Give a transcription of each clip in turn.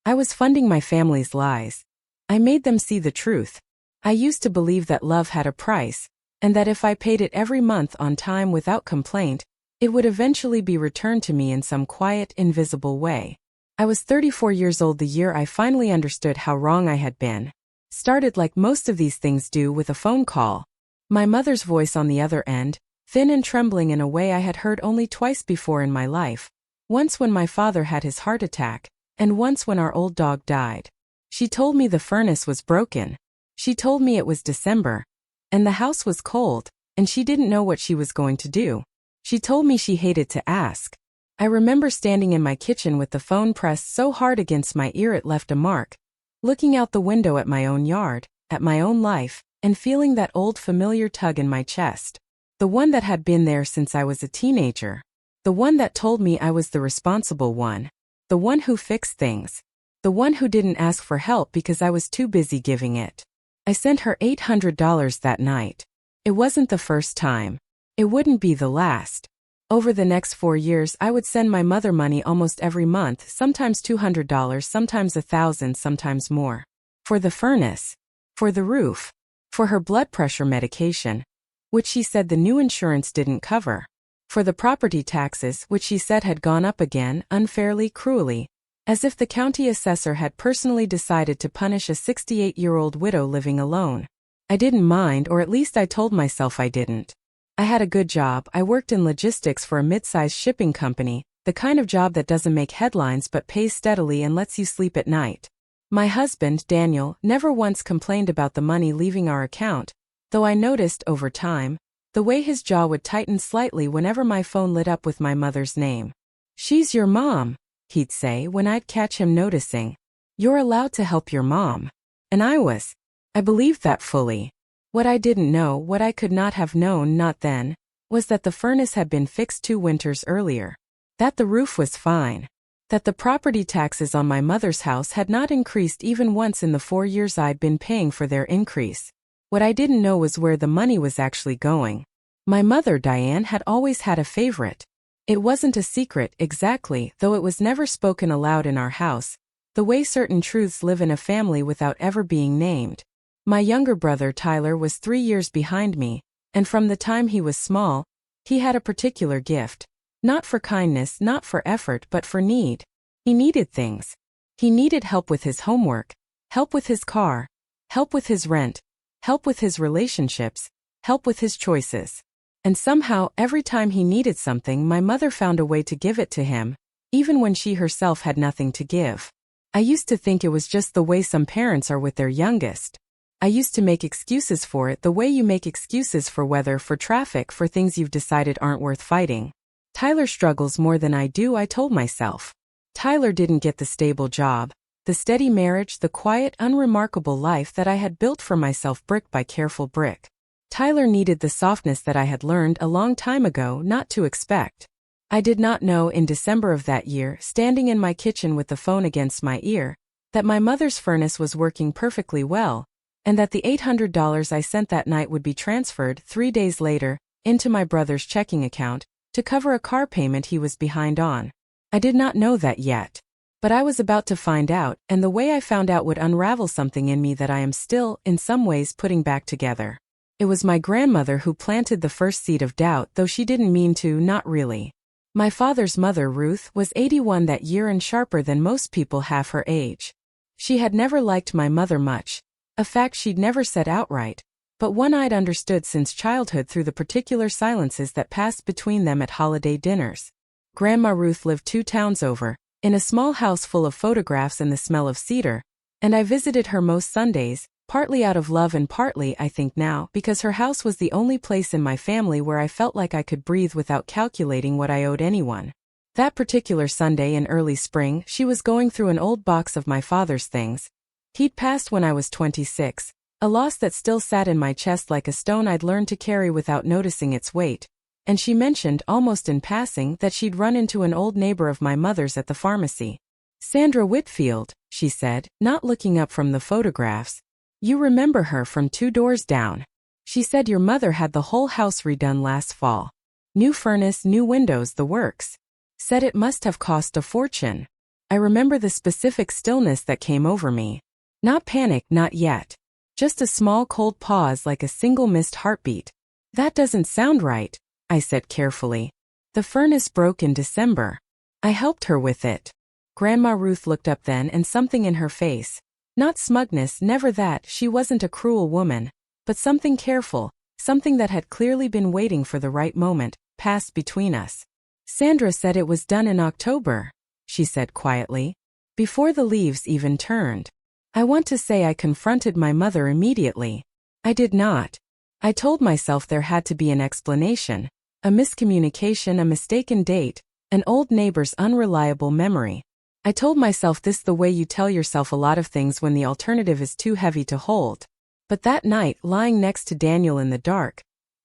I was funding my family's lies. I made them see the truth. I used to believe that love had a price, and that if I paid it every month on time without complaint, it would eventually be returned to me in some quiet, invisible way. I was 34 years old the year I finally understood how wrong I had been. Started like most of these things do with a phone call. My mother's voice on the other end, thin and trembling in a way I had heard only twice before in my life. Once when my father had his heart attack, and once when our old dog died. She told me the furnace was broken. She told me it was December, and the house was cold, and she didn't know what she was going to do. She told me she hated to ask. I remember standing in my kitchen with the phone pressed so hard against my ear it left a mark, looking out the window at my own yard, at my own life, and feeling that old familiar tug in my chest. The one that had been there since I was a teenager. The one that told me I was the responsible one. The one who fixed things. The one who didn't ask for help because I was too busy giving it. I sent her $800 that night. It wasn't the first time. It wouldn't be the last. Over the next 4 years I would send my mother money almost every month, sometimes $200, sometimes $1,000, sometimes more. For the furnace. For the roof. For her blood pressure medication, which she said the new insurance didn't cover. For the property taxes, which she said had gone up again, unfairly, cruelly, as if the county assessor had personally decided to punish a 68-year-old widow living alone. I didn't mind, or at least I told myself I didn't. I had a good job. I worked in logistics for a mid-sized shipping company, the kind of job that doesn't make headlines but pays steadily and lets you sleep at night. My husband, Daniel, never once complained about the money leaving our account, though I noticed, over time, the way his jaw would tighten slightly whenever my phone lit up with my mother's name. "She's your mom," he'd say when I'd catch him noticing. "You're allowed to help your mom." And I was. I believed that fully. What I didn't know, what I could not have known not then, was that the furnace had been fixed 2 winters earlier. That the roof was fine. That the property taxes on my mother's house had not increased even once in the 4 years I'd been paying for their increase. What I didn't know was where the money was actually going. My mother, Diane, had always had a favorite. It wasn't a secret, exactly, though it was never spoken aloud in our house, the way certain truths live in a family without ever being named. My younger brother Tyler was 3 years behind me, and from the time he was small, he had a particular gift. Not for kindness, not for effort, but for need. He needed things. He needed help with his homework, help with his car, help with his rent, help with his relationships, help with his choices. And somehow, every time he needed something, my mother found a way to give it to him, even when she herself had nothing to give. I used to think it was just the way some parents are with their youngest. I used to make excuses for it the way you make excuses for weather, for traffic, for things you've decided aren't worth fighting. Tyler struggles more than I do, I told myself. Tyler didn't get the stable job, the steady marriage, the quiet, unremarkable life that I had built for myself brick by careful brick. Tyler needed the softness that I had learned a long time ago not to expect. I did not know in December of that year, standing in my kitchen with the phone against my ear, that my mother's furnace was working perfectly well, and that the $800 I sent that night would be transferred 3 days later into my brother's checking account to cover a car payment he was behind on. I did not know that yet. But I was about to find out, and the way I found out would unravel something in me that I am still, in some ways, putting back together. It was my grandmother who planted the first seed of doubt, though she didn't mean to, not really. My father's mother, Ruth, was 81 that year and sharper than most people half her age. She had never liked my mother much, a fact she'd never said outright, but one I'd understood since childhood through the particular silences that passed between them at holiday dinners. Grandma Ruth lived 2 towns over, in a small house full of photographs and the smell of cedar, and I visited her most Sundays, partly out of love and partly, I think now, because her house was the only place in my family where I felt like I could breathe without calculating what I owed anyone. That particular Sunday in early spring, she was going through an old box of my father's things. He'd passed when I was 26, a loss that still sat in my chest like a stone I'd learned to carry without noticing its weight. And she mentioned, almost in passing, that she'd run into an old neighbor of my mother's at the pharmacy. "Sandra Whitfield," she said, not looking up from the photographs. "You remember her from 2 doors down. She said your mother had the whole house redone last fall. New furnace, new windows, the works. Said it must have cost a fortune." I remember the specific stillness that came over me. Not panic, not yet. Just a small cold pause like a single missed heartbeat. That doesn't sound right, I said carefully. The furnace broke in December. I helped her with it. Grandma Ruth looked up then, and something in her face. Not smugness, never that, she wasn't a cruel woman. But something careful, something that had clearly been waiting for the right moment, passed between us. Sandra said it was done in October, she said quietly. Before the leaves even turned. I want to say I confronted my mother immediately. I did not. I told myself there had to be an explanation. A miscommunication, a mistaken date, an old neighbor's unreliable memory. I told myself this the way you tell yourself a lot of things when the alternative is too heavy to hold. But that night, lying next to Daniel in the dark,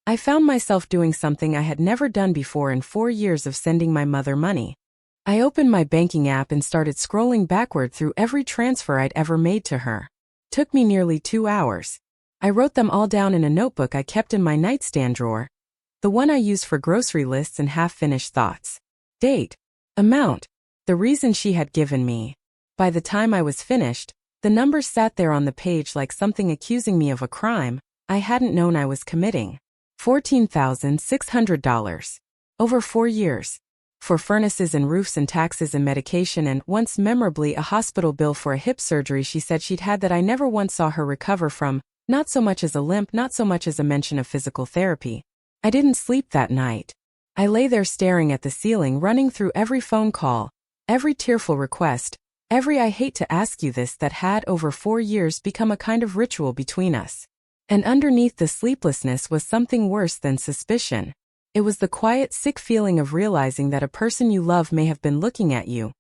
I found myself doing something I had never done before in 4 years of sending my mother money. I opened my banking app and started scrolling backward through every transfer I'd ever made to her. Took me nearly 2 hours. I wrote them all down in a notebook I kept in my nightstand drawer, the one I use for grocery lists and half-finished thoughts. Date, amount, the reason she had given me. By the time I was finished, the numbers sat there on the page like something accusing me of a crime I hadn't known I was committing. $14,600. Over 4 years. For furnaces and roofs and taxes and medication and, once memorably, a hospital bill for a hip surgery she said she'd had that I never once saw her recover from, not so much as a limp, not so much as a mention of physical therapy. I didn't sleep that night. I lay there staring at the ceiling, running through every phone call, every tearful request, every "I hate to ask you this" that had, over 4 years, become a kind of ritual between us. And underneath the sleeplessness was something worse than suspicion. It was the quiet, sick feeling of realizing that a person you love may have been looking at you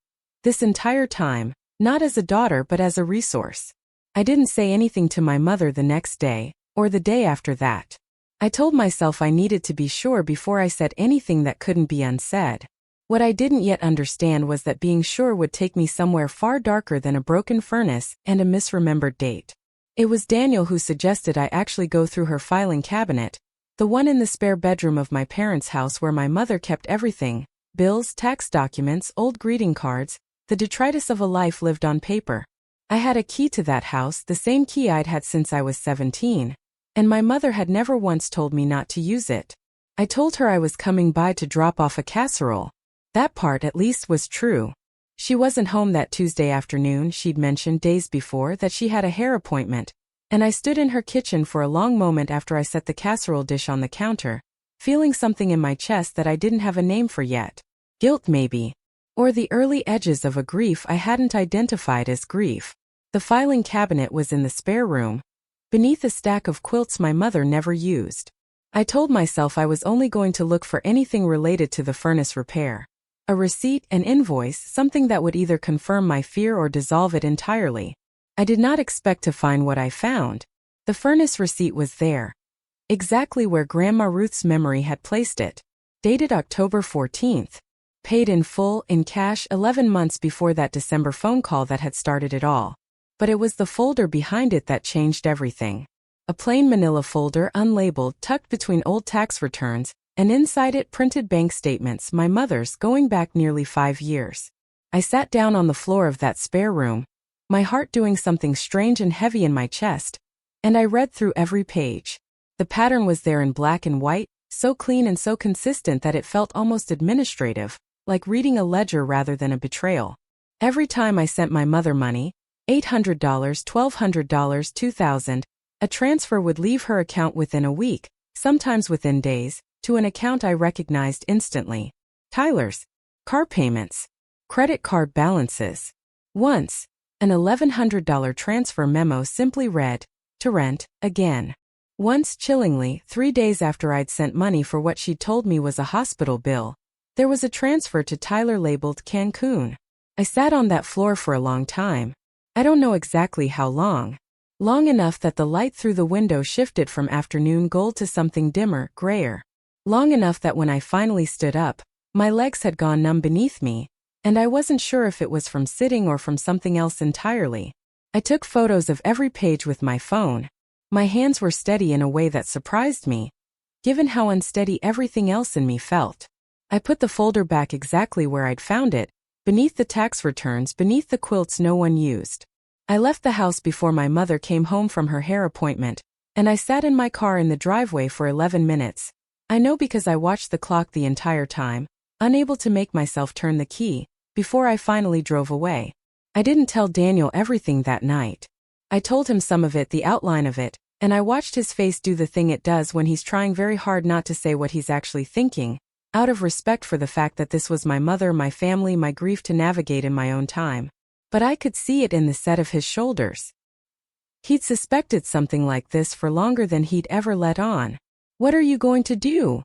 this entire time, not as a daughter but as a resource. I didn't say anything to my mother the next day, or the day after that. I told myself I needed to be sure before I said anything that couldn't be unsaid. What I didn't yet understand was that being sure would take me somewhere far darker than a broken furnace and a misremembered date. It was Daniel who suggested I actually go through her filing cabinet, the one in the spare bedroom of my parents' house where my mother kept everything: bills, tax documents, old greeting cards, the detritus of a life lived on paper. I had a key to that house, the same key I'd had since I was 17, and my mother had never once told me not to use it. I told her I was coming by to drop off a casserole. That part at least was true. She wasn't home that Tuesday afternoon. She'd mentioned days before that she had a hair appointment, and I stood in her kitchen for a long moment after I set the casserole dish on the counter, feeling something in my chest that I didn't have a name for yet. Guilt maybe. Or the early edges of a grief I hadn't identified as grief. The filing cabinet was in the spare room, beneath a stack of quilts my mother never used. I told myself I was only going to look for anything related to the furnace repair. A receipt, an invoice, something that would either confirm my fear or dissolve it entirely. I did not expect to find what I found. The furnace receipt was there, exactly where Grandma Ruth's memory had placed it. Dated October 14th. Paid in full, in cash, 11 months before that December phone call that had started it all. But it was the folder behind it that changed everything. A plain manila folder, unlabeled, tucked between old tax returns, and inside it printed bank statements, my mother's, going back nearly 5 years. I sat down on the floor of that spare room, my heart doing something strange and heavy in my chest, and I read through every page. The pattern was there in black and white, so clean and so consistent that it felt almost administrative, like reading a ledger rather than a betrayal. Every time I sent my mother money, $800, $1,200, $2,000, a transfer would leave her account within a week, sometimes within days, to an account I recognized instantly. Tyler's. Car payments. Credit card balances. Once, an $1,100 transfer memo simply read, "To rent, again." Once, chillingly, 3 days after I'd sent money for what she'd told me was a hospital bill, there was a transfer to Tyler labeled Cancun. I sat on that floor for a long time. I don't know exactly how long. Long enough that the light through the window shifted from afternoon gold to something dimmer, grayer. Long enough that when I finally stood up, my legs had gone numb beneath me, and I wasn't sure if it was from sitting or from something else entirely. I took photos of every page with my phone. My hands were steady in a way that surprised me, given how unsteady everything else in me felt. I put the folder back exactly where I'd found it, beneath the tax returns, beneath the quilts no one used. I left the house before my mother came home from her hair appointment, and I sat in my car in the driveway for 11 minutes. I know because I watched the clock the entire time, unable to make myself turn the key, before I finally drove away. I didn't tell Daniel everything that night. I told him some of it, the outline of it, and I watched his face do the thing it does when he's trying very hard not to say what he's actually thinking, out of respect for the fact that this was my mother, my family, my grief to navigate in my own time. But I could see it in the set of his shoulders. He'd suspected something like this for longer than he'd ever let on. "What are you going to do?"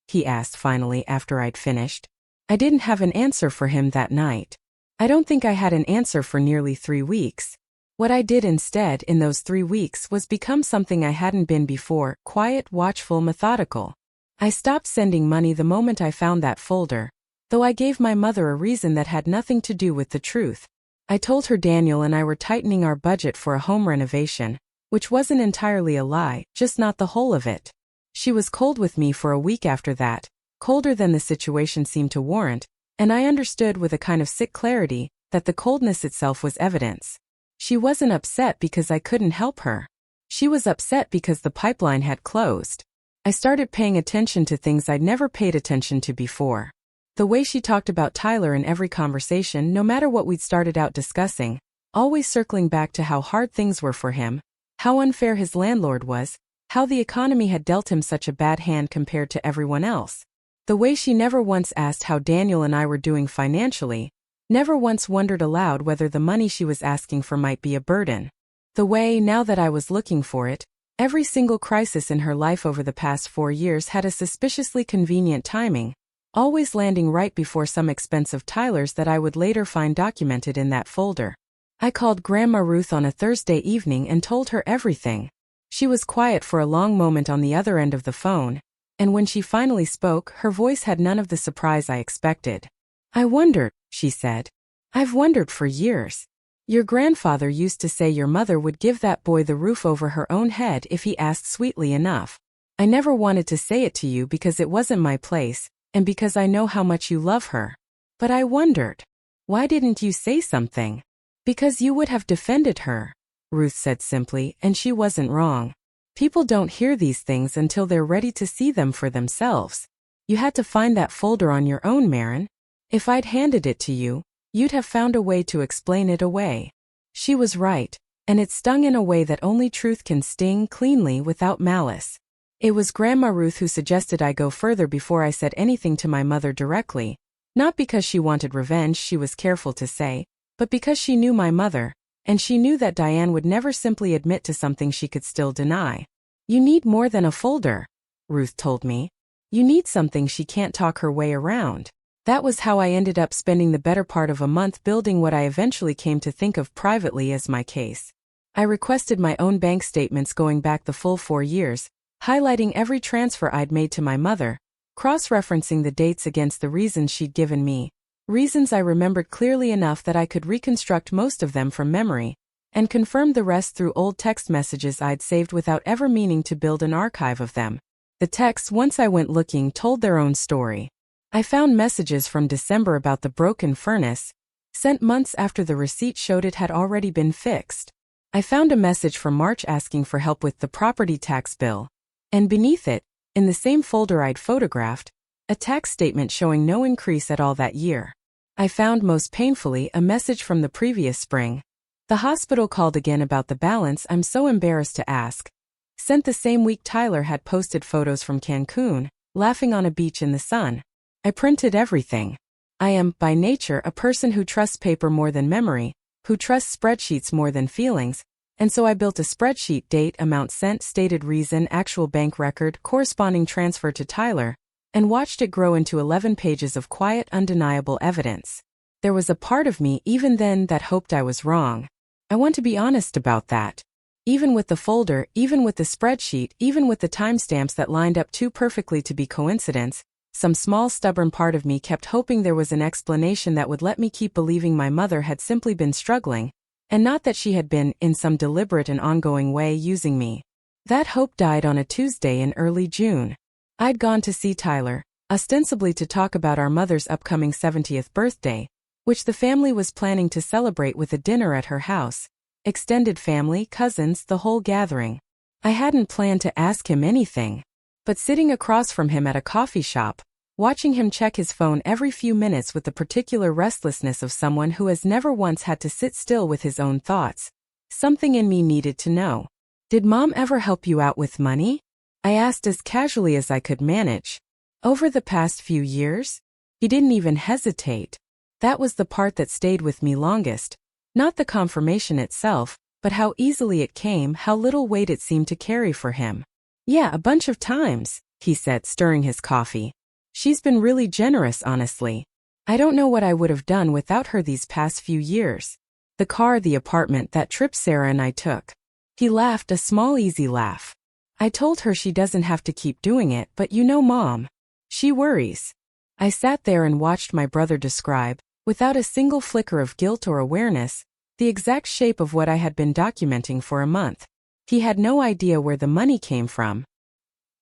he asked finally after I'd finished. I didn't have an answer for him that night. I don't think I had an answer for nearly 3 weeks. What I did instead in those 3 weeks was become something I hadn't been before: quiet, watchful, methodical. I stopped sending money the moment I found that folder, though I gave my mother a reason that had nothing to do with the truth. I told her Daniel and I were tightening our budget for a home renovation, which wasn't entirely a lie, just not the whole of it. She was cold with me for a week after that, colder than the situation seemed to warrant, and I understood with a kind of sick clarity that the coldness itself was evidence. She wasn't upset because I couldn't help her. She was upset because the pipeline had closed. I started paying attention to things I'd never paid attention to before. The way she talked about Tyler in every conversation, no matter what we'd started out discussing, always circling back to how hard things were for him, how unfair his landlord was, how the economy had dealt him such a bad hand compared to everyone else. The way she never once asked how Daniel and I were doing financially, never once wondered aloud whether the money she was asking for might be a burden. The way, now that I was looking for it, every single crisis in her life over the past 4 years had a suspiciously convenient timing, always landing right before some expense of Tyler's that I would later find documented in that folder. I called Grandma Ruth on a Thursday evening and told her everything. She was quiet for a long moment on the other end of the phone, and when she finally spoke, her voice had none of the surprise I expected. "I wondered," she said. "I've wondered for years. Your grandfather used to say your mother would give that boy the roof over her own head if he asked sweetly enough. I never wanted to say it to you because it wasn't my place, and because I know how much you love her. But I wondered, why didn't you say something?" "Because you would have defended her," Ruth said simply, and she wasn't wrong. People don't hear these things until they're ready to see them for themselves. You had to find that folder on your own, Marin. If I'd handed it to you, you'd have found a way to explain it away. She was right, and it stung in a way that only truth can sting, cleanly, without malice. It was Grandma Ruth who suggested I go further before I said anything to my mother directly, not because she wanted revenge, she was careful to say, but because she knew my mother, and she knew that Diane would never simply admit to something she could still deny. "You need more than a folder," Ruth told me. "You need something she can't talk her way around." That was how I ended up spending the better part of a month building what I eventually came to think of privately as my case. I requested my own bank statements going back the full 4 years, highlighting every transfer I'd made to my mother, cross-referencing the dates against the reasons she'd given me, reasons I remembered clearly enough that I could reconstruct most of them from memory, and confirmed the rest through old text messages I'd saved without ever meaning to build an archive of them. The texts, once I went looking, told their own story. I found messages from December about the broken furnace, sent months after the receipt showed it had already been fixed. I found a message from March asking for help with the property tax bill, and beneath it, in the same folder I'd photographed, a tax statement showing no increase at all that year. I found, most painfully, a message from the previous spring. The hospital called again about the balance I'm so embarrassed to ask. Sent the same week Tyler had posted photos from Cancun, laughing on a beach in the sun. I printed everything. I am, by nature, a person who trusts paper more than memory, who trusts spreadsheets more than feelings, and so I built a spreadsheet: date, amount sent, stated reason, actual bank record, corresponding transfer to Tyler, and watched it grow into 11 pages of quiet, undeniable evidence. There was a part of me, even then, that hoped I was wrong. I want to be honest about that. Even with the folder, even with the spreadsheet, even with the timestamps that lined up too perfectly to be coincidence, some small stubborn part of me kept hoping there was an explanation that would let me keep believing my mother had simply been struggling, and not that she had been, in some deliberate and ongoing way, using me. That hope died on a Tuesday in early June. I'd gone to see Tyler, ostensibly to talk about our mother's upcoming 70th birthday, which the family was planning to celebrate with a dinner at her house. Extended family, cousins, the whole gathering. I hadn't planned to ask him anything. But sitting across from him at a coffee shop, watching him check his phone every few minutes with the particular restlessness of someone who has never once had to sit still with his own thoughts, something in me needed to know. Did Mom ever help you out with money? I asked as casually as I could manage. Over the past few years? He didn't even hesitate. That was the part that stayed with me longest. Not the confirmation itself, but how easily it came, how little weight it seemed to carry for him. Yeah, a bunch of times, he said, stirring his coffee. She's been really generous, honestly. I don't know what I would have done without her these past few years. The car, the apartment, that trip Sarah and I took. He laughed, a small easy laugh. I told her she doesn't have to keep doing it, but you know Mom. She worries. I sat there and watched my brother describe, without a single flicker of guilt or awareness, the exact shape of what I had been documenting for a month. He had no idea where the money came from.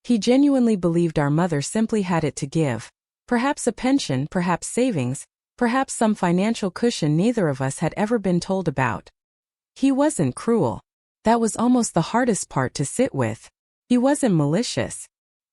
He genuinely believed our mother simply had it to give. Perhaps a pension, perhaps savings, perhaps some financial cushion neither of us had ever been told about. He wasn't cruel. That was almost the hardest part to sit with. He wasn't malicious.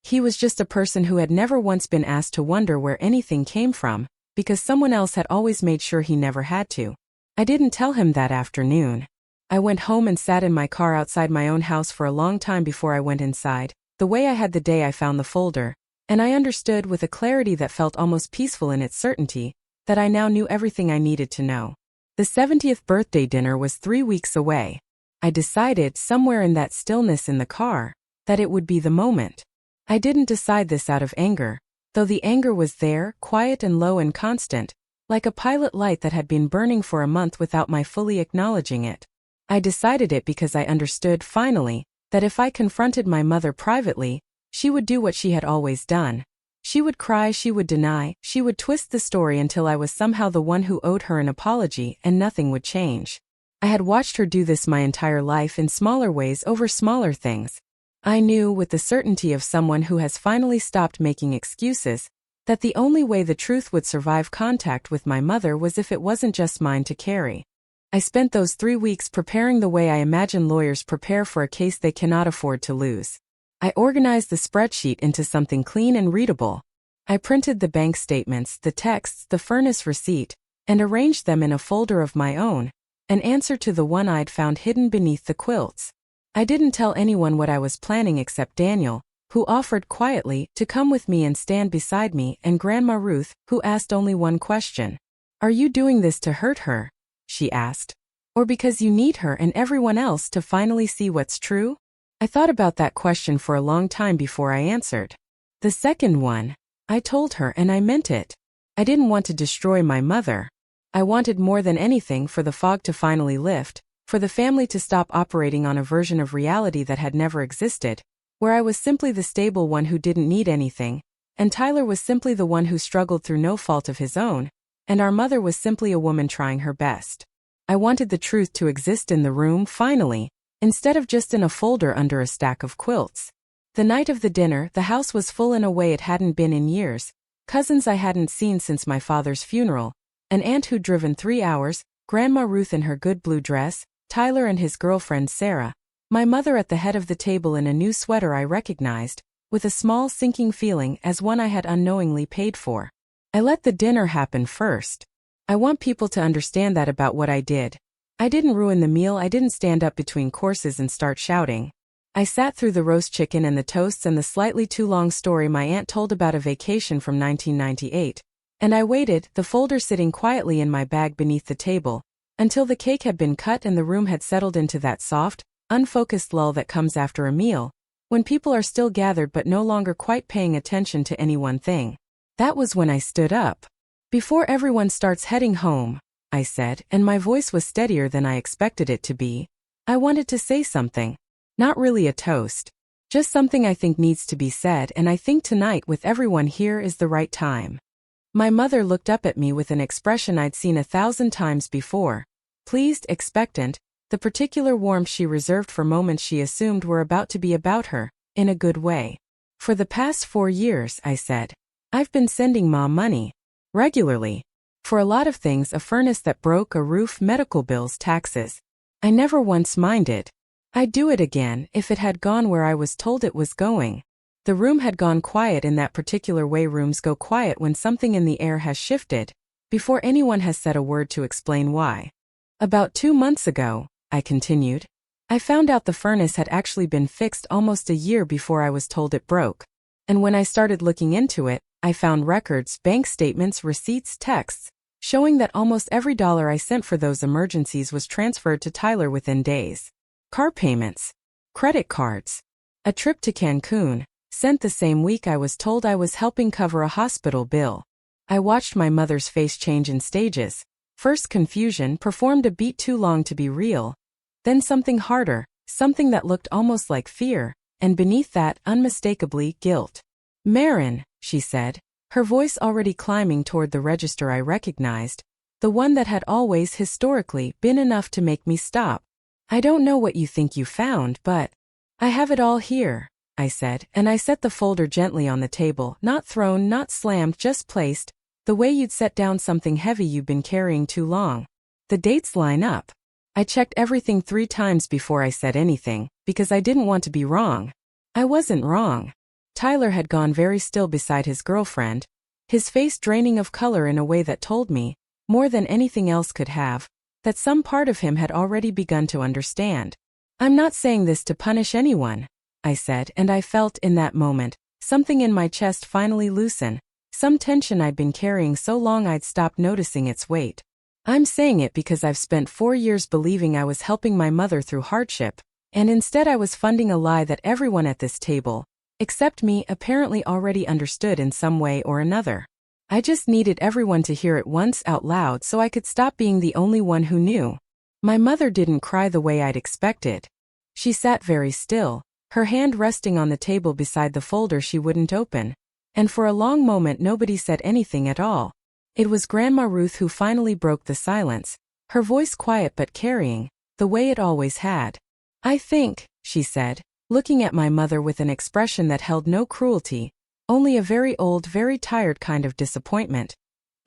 He was just a person who had never once been asked to wonder where anything came from, because someone else had always made sure he never had to. I didn't tell him that afternoon. I went home and sat in my car outside my own house for a long time before I went inside, the way I had the day I found the folder, and I understood with a clarity that felt almost peaceful in its certainty, that I now knew everything I needed to know. The 70th birthday dinner was 3 weeks away. I decided, somewhere in that stillness in the car, that it would be the moment. I didn't decide this out of anger, though the anger was there, quiet and low and constant, like a pilot light that had been burning for a month without my fully acknowledging it. I decided it because I understood, finally, that if I confronted my mother privately, she would do what she had always done. She would cry, she would deny, she would twist the story until I was somehow the one who owed her an apology and nothing would change. I had watched her do this my entire life in smaller ways over smaller things. I knew, with the certainty of someone who has finally stopped making excuses, that the only way the truth would survive contact with my mother was if it wasn't just mine to carry. I spent those 3 weeks preparing the way I imagine lawyers prepare for a case they cannot afford to lose. I organized the spreadsheet into something clean and readable. I printed the bank statements, the texts, the furnace receipt, and arranged them in a folder of my own, an answer to the one I'd found hidden beneath the quilts. I didn't tell anyone what I was planning except Daniel, who offered quietly to come with me and stand beside me, and Grandma Ruth, who asked only one question. "Are you doing this to hurt her?" she asked. "Or because you need her and everyone else to finally see what's true?" I thought about that question for a long time before I answered. The second one, I told her, and I meant it. I didn't want to destroy my mother. I wanted more than anything for the fog to finally lift, for the family to stop operating on a version of reality that had never existed, where I was simply the stable one who didn't need anything, and Tyler was simply the one who struggled through no fault of his own, and our mother was simply a woman trying her best. I wanted the truth to exist in the room, finally, instead of just in a folder under a stack of quilts. The night of the dinner, the house was full in a way it hadn't been in years. Cousins I hadn't seen since my father's funeral, an aunt who'd driven 3 hours, Grandma Ruth in her good blue dress, Tyler and his girlfriend Sarah, my mother at the head of the table in a new sweater I recognized, with a small sinking feeling as one I had unknowingly paid for. I let the dinner happen first. I want people to understand that about what I did. I didn't ruin the meal, I didn't stand up between courses and start shouting. I sat through the roast chicken and the toasts and the slightly too long story my aunt told about a vacation from 1998, and I waited, the folder sitting quietly in my bag beneath the table, until the cake had been cut and the room had settled into that soft, unfocused lull that comes after a meal, when people are still gathered but no longer quite paying attention to any one thing. That was when I stood up. "Before everyone starts heading home," I said, and my voice was steadier than I expected it to be, "I wanted to say something. Not really a toast. Just something I think needs to be said, and I think tonight with everyone here is the right time." My mother looked up at me with an expression I'd seen 1,000 times before. Pleased, expectant, the particular warmth she reserved for moments she assumed were about to be about her, in a good way. "For the past 4 years," I said, "I've been sending Mom money. Regularly. For a lot of things, a furnace that broke, a roof, medical bills, taxes. I never once minded. I'd do it again if it had gone where I was told it was going. The room had gone quiet in that particular way rooms go quiet when something in the air has shifted, before anyone has said a word to explain why. About 2 months ago, I continued, I found out the furnace had actually been fixed almost a year before I was told it broke. And when I started looking into it, I found records, bank statements, receipts, texts, showing that almost every dollar I sent for those emergencies was transferred to Tyler within days. Car payments, credit cards, a trip to Cancun, sent the same week I was told I was helping cover a hospital bill. I watched my mother's face change in stages. First confusion, performed a beat too long to be real. Then something harder, something that looked almost like fear, and beneath that, unmistakably, guilt. Marin, she said, her voice already climbing toward the register I recognized, the one that had always historically been enough to make me stop. I don't know what you think you found, but I have it all here, I said, and I set the folder gently on the table, not thrown, not slammed, just placed, the way you'd set down something heavy you've been carrying too long. The dates line up. I checked everything 3 times before I said anything, because I didn't want to be wrong. I wasn't wrong. Tyler had gone very still beside his girlfriend, his face draining of color in a way that told me, more than anything else could have, that some part of him had already begun to understand. I'm not saying this to punish anyone, I said, and I felt in that moment, something in my chest finally loosen, some tension I'd been carrying so long I'd stopped noticing its weight. I'm saying it because I've spent 4 years believing I was helping my mother through hardship, and instead I was funding a lie that everyone at this table, except me, apparently already understood in some way or another. I just needed everyone to hear it once out loud so I could stop being the only one who knew. My mother didn't cry the way I'd expected. She sat very still, her hand resting on the table beside the folder she wouldn't open. And for a long moment nobody said anything at all. It was Grandma Ruth who finally broke the silence, her voice quiet but carrying, the way it always had. I think, she said, looking at my mother with an expression that held no cruelty, only a very old, very tired kind of disappointment.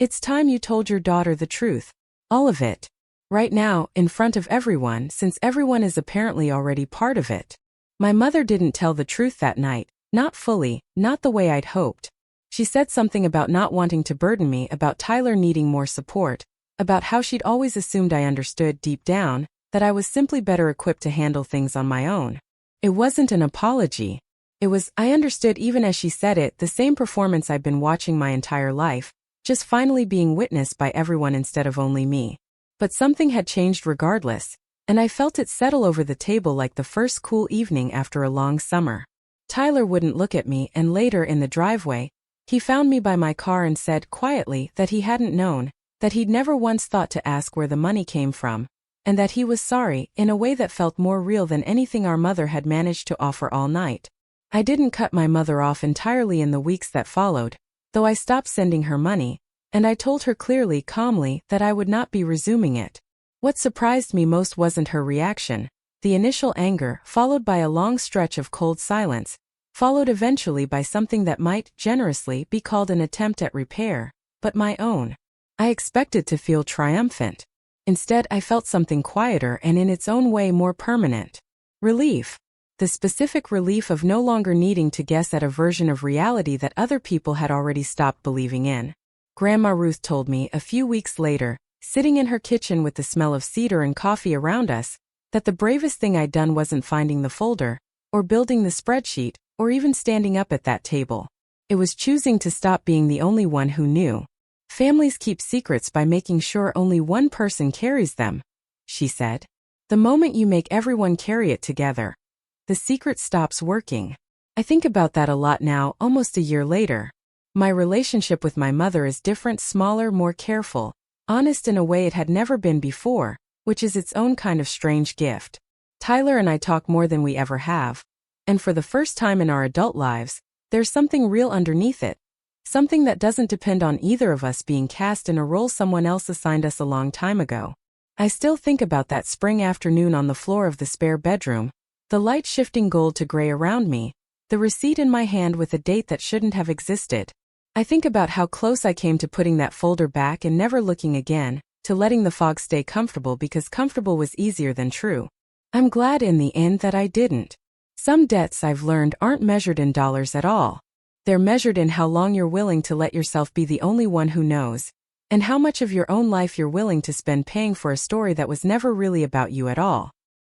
It's time you told your daughter the truth. All of it. Right now, in front of everyone, since everyone is apparently already part of it. My mother didn't tell the truth that night, not fully, not the way I'd hoped. She said something about not wanting to burden me, about Tyler needing more support, about how she'd always assumed I understood deep down, that I was simply better equipped to handle things on my own. It wasn't an apology. It was, I understood even as she said it, the same performance I'd been watching my entire life, just finally being witnessed by everyone instead of only me. But something had changed regardless, and I felt it settle over the table like the first cool evening after a long summer. Tyler wouldn't look at me, and later in the driveway, he found me by my car and said quietly that he hadn't known, that he'd never once thought to ask where the money came from, and that he was sorry, in a way that felt more real than anything our mother had managed to offer all night. I didn't cut my mother off entirely in the weeks that followed, though I stopped sending her money, and I told her clearly, calmly, that I would not be resuming it. What surprised me most wasn't her reaction, the initial anger, followed by a long stretch of cold silence, followed eventually by something that might, generously, be called an attempt at repair, but my own. I expected to feel triumphant. Instead, I felt something quieter and in its own way more permanent. Relief. The specific relief of no longer needing to guess at a version of reality that other people had already stopped believing in. Grandma Ruth told me a few weeks later, sitting in her kitchen with the smell of cedar and coffee around us, that the bravest thing I'd done wasn't finding the folder, or building the spreadsheet, or even standing up at that table. It was choosing to stop being the only one who knew. Families keep secrets by making sure only one person carries them, she said. The moment you make everyone carry it together, the secret stops working. I think about that a lot now, almost a year later. My relationship with my mother is different, smaller, more careful, honest in a way it had never been before, which is its own kind of strange gift. Tyler and I talk more than we ever have, and for the first time in our adult lives, there's something real underneath it. Something that doesn't depend on either of us being cast in a role someone else assigned us a long time ago. I still think about that spring afternoon on the floor of the spare bedroom, the light shifting gold to gray around me, the receipt in my hand with a date that shouldn't have existed. I think about how close I came to putting that folder back and never looking again, to letting the fog stay comfortable because comfortable was easier than true. I'm glad in the end that I didn't. Some debts I've learned aren't measured in dollars at all. They're measured in how long you're willing to let yourself be the only one who knows, and how much of your own life you're willing to spend paying for a story that was never really about you at all.